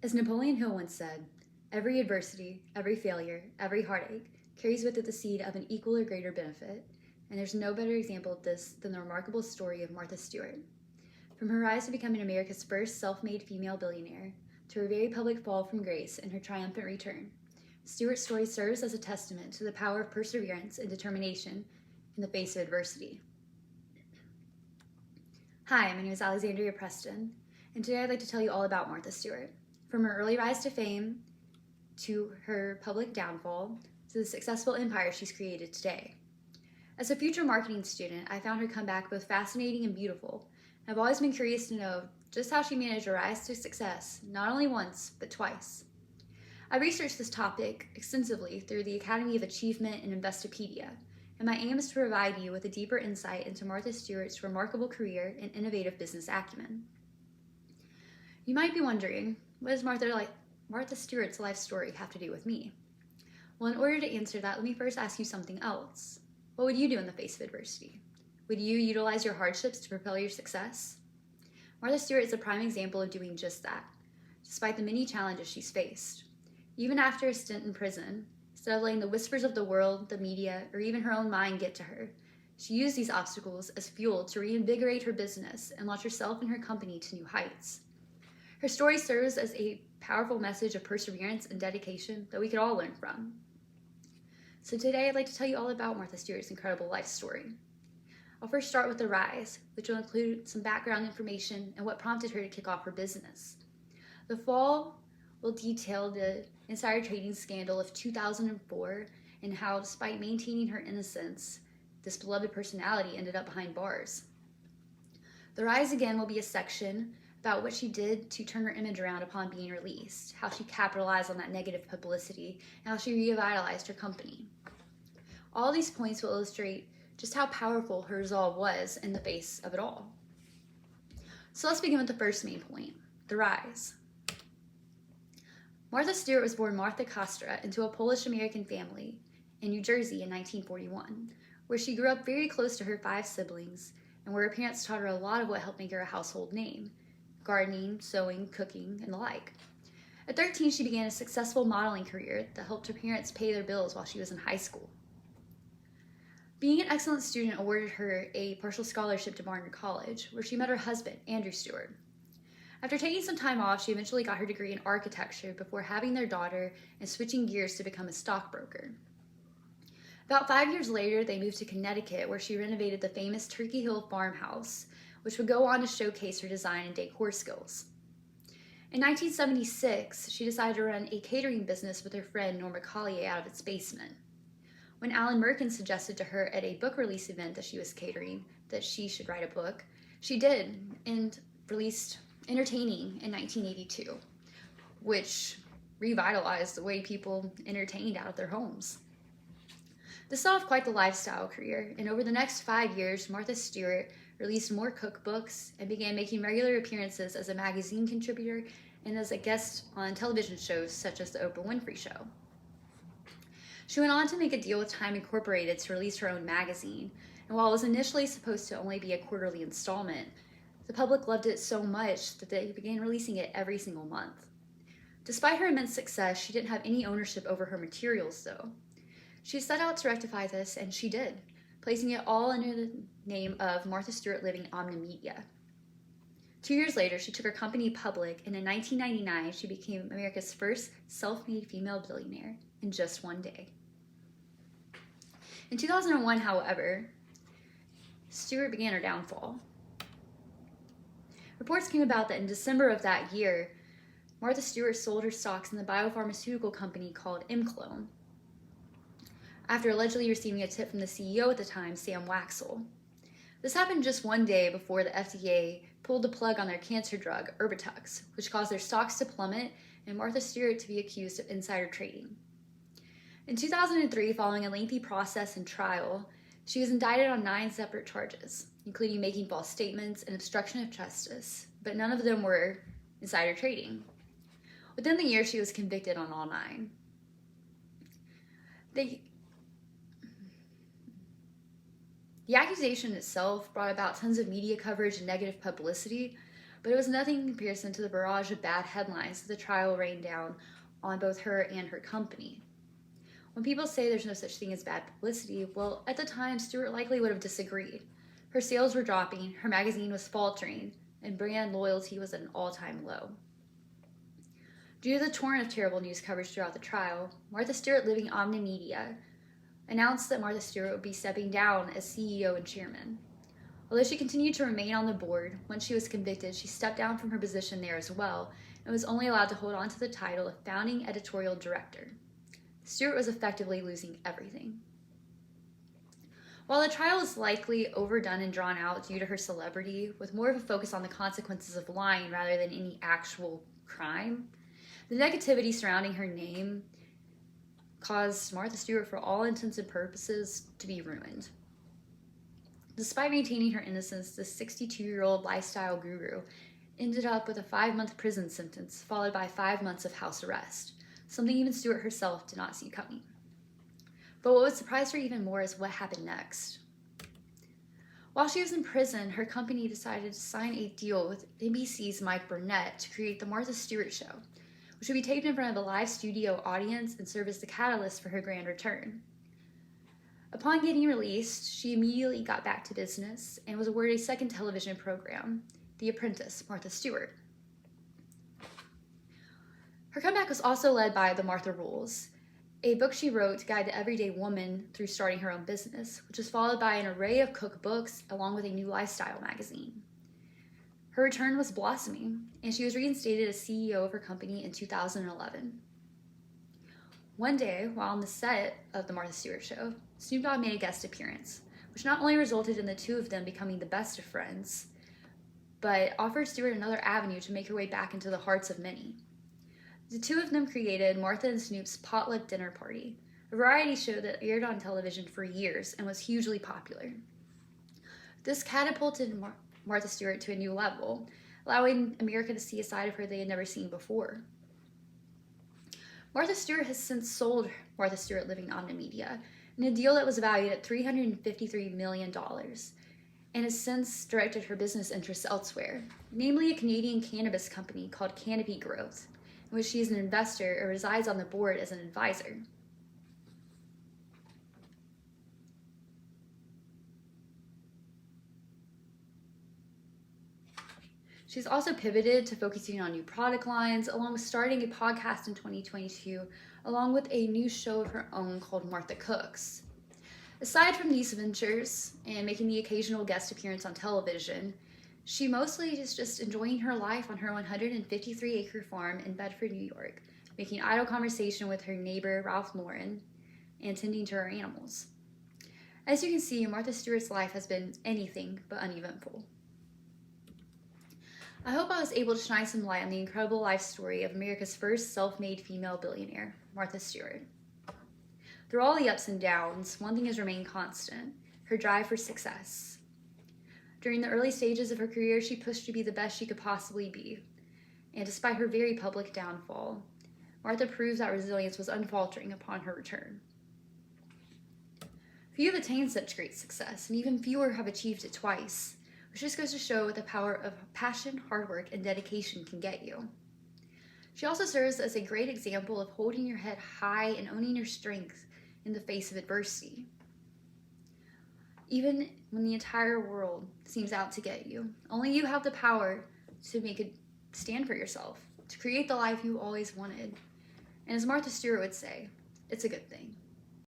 As Napoleon Hill once said, every adversity, every failure, every heartache carries with it the seed of an equal or greater benefit, and there's no better example of this than the remarkable story of Martha Stewart. From her rise to becoming America's first self-made female billionaire, to her very public fall from grace and her triumphant return, Stewart's story serves as a testament to the power of perseverance and determination in the face of adversity. Hi, my name is Alexandria Preston, and today I'd like to tell you all about Martha Stewart. From her early rise to fame, to her public downfall, to the successful empire she's created today. As a future marketing student, I found her comeback both fascinating and beautiful. I've always been curious to know just how she managed to rise to success, not only once, but twice. I researched this topic extensively through the Academy of Achievement and Investopedia, and my aim is to provide you with a deeper insight into Martha Stewart's remarkable career and innovative business acumen. You might be wondering, what does Martha Stewart's life story have to do with me? Well, in order to answer that, let me first ask you something else. What would you do in the face of adversity? Would you utilize your hardships to propel your success? Martha Stewart is a prime example of doing just that, despite the many challenges she's faced. Even after a stint in prison, instead of letting the whispers of the world, the media, or even her own mind get to her, she used these obstacles as fuel to reinvigorate her business and launch herself and her company to new heights. Her story serves as a powerful message of perseverance and dedication that we could all learn from. So today I'd like to tell you all about Martha Stewart's incredible life story. I'll first start with the rise, which will include some background information and what prompted her to kick off her business. The fall will detail the insider trading scandal of 2004 and how, despite maintaining her innocence, this beloved personality ended up behind bars. The rise again will be a section about what she did to turn her image around upon being released, how she capitalized on that negative publicity, and how she revitalized her company. All these points will illustrate just how powerful her resolve was in the face of it all. So let's begin with the first main point, the rise. Martha Stewart was born Martha Kostra into a Polish-American family in New Jersey in 1941, where she grew up very close to her 5 siblings and where her parents taught her a lot of what helped make her a household name: gardening, sewing, cooking, and the like. At 13, she began a successful modeling career that helped her parents pay their bills while she was in high school. Being an excellent student awarded her a partial scholarship to Barnard College, where she met her husband, Andrew Stewart. After taking some time off, she eventually got her degree in architecture before having their daughter and switching gears to become a stockbroker. About 5 years later, they moved to Connecticut, where she renovated the famous Turkey Hill farmhouse, which would go on to showcase her design and decor skills. In 1976, she decided to run a catering business with her friend Norma Collier out of its basement. When Alan Merkin suggested to her at a book release event that she was catering that she should write a book, she did, and released Entertaining in 1982, which revitalized the way people entertained out of their homes. This saw quite the lifestyle career, and over the next 5 years, Martha Stewart released more cookbooks and began making regular appearances as a magazine contributor and as a guest on television shows such as The Oprah Winfrey Show. She went on to make a deal with Time Incorporated to release her own magazine, and while it was initially supposed to only be a quarterly installment, the public loved it so much that they began releasing it every single month. Despite her immense success, she didn't have any ownership over her materials, though. She set out to rectify this, and she did, placing it all under the name of Martha Stewart Living Omnimedia. 2 years later, she took her company public, and in 1999, she became America's first self-made female billionaire in just one day. In 2001, however, Stewart began her downfall. Reports came about that in December of that year, Martha Stewart sold her stocks in the biopharmaceutical company called Imclone, after allegedly receiving a tip from the CEO at the time, Sam Waxel. This happened just one day before the FDA pulled the plug on their cancer drug, Erbitux, which caused their stocks to plummet and Martha Stewart to be accused of insider trading. In 2003, following a lengthy process and trial, she was indicted on 9 separate charges, including making false statements and obstruction of justice, but none of them were insider trading. Within the year, she was convicted on all 9. The accusation itself brought about tons of media coverage and negative publicity, but it was nothing in comparison to the barrage of bad headlines that the trial rained down on both her and her company. When people say there's no such thing as bad publicity, well, at the time, Stewart likely would have disagreed. Her sales were dropping, her magazine was faltering, and brand loyalty was at an all-time low. Due to the torrent of terrible news coverage throughout the trial, Martha Stewart, living Omnimedia, announced that Martha Stewart would be stepping down as CEO and chairman. Although she continued to remain on the board, once she was convicted, she stepped down from her position there as well and was only allowed to hold on to the title of founding editorial director. Stewart was effectively losing everything. While the trial was likely overdone and drawn out due to her celebrity, with more of a focus on the consequences of lying rather than any actual crime, the negativity surrounding her name caused Martha Stewart, for all intents and purposes, to be ruined. Despite maintaining her innocence, the 62-year-old lifestyle guru ended up with a 5-month prison sentence, followed by 5 months of house arrest, something even Stewart herself did not see coming. But what would surprise her even more is what happened next. While she was in prison, her company decided to sign a deal with NBC's Mike Burnett to create The Martha Stewart Show, which would be taped in front of a live studio audience and serve as the catalyst for her grand return. Upon getting released, she immediately got back to business and was awarded a second television program, The Apprentice, Martha Stewart. Her comeback was also led by The Martha Rules, a book she wrote to guide the everyday woman through starting her own business, which was followed by an array of cookbooks along with a new lifestyle magazine. Her return was blossoming, and she was reinstated as CEO of her company in 2011. One day, while on the set of The Martha Stewart Show, Snoop Dogg made a guest appearance, which not only resulted in the two of them becoming the best of friends, but offered Stewart another avenue to make her way back into the hearts of many. The two of them created Martha and Snoop's Potluck Dinner Party, a variety show that aired on television for years and was hugely popular. This catapulted Martha Stewart to a new level, allowing America to see a side of her they had never seen before. Martha Stewart has since sold Martha Stewart Living Omnimedia in a deal that was valued at $353 million, and has since directed her business interests elsewhere, namely a Canadian cannabis company called Canopy Growth, in which she is an investor or resides on the board as an advisor. She's also pivoted to focusing on new product lines, along with starting a podcast in 2022, along with a new show of her own called Martha Cooks. Aside from these ventures and making the occasional guest appearance on television, she mostly is just enjoying her life on her 153-acre farm in Bedford, New York, making idle conversation with her neighbor, Ralph Lauren, and tending to her animals. As you can see, Martha Stewart's life has been anything but uneventful. I hope I was able to shine some light on the incredible life story of America's first self-made female billionaire, Martha Stewart. Through all the ups and downs, one thing has remained constant: her drive for success. During the early stages of her career, she pushed to be the best she could possibly be. And despite her very public downfall, Martha proves that resilience was unfaltering upon her return. Few have attained such great success, and even fewer have achieved it twice, which just goes to show what the power of passion, hard work, and dedication can get you. She also serves as a great example of holding your head high and owning your strength in the face of adversity. Even when the entire world seems out to get you, only you have the power to make a stand for yourself, to create the life you always wanted. And as Martha Stewart would say, it's a good thing.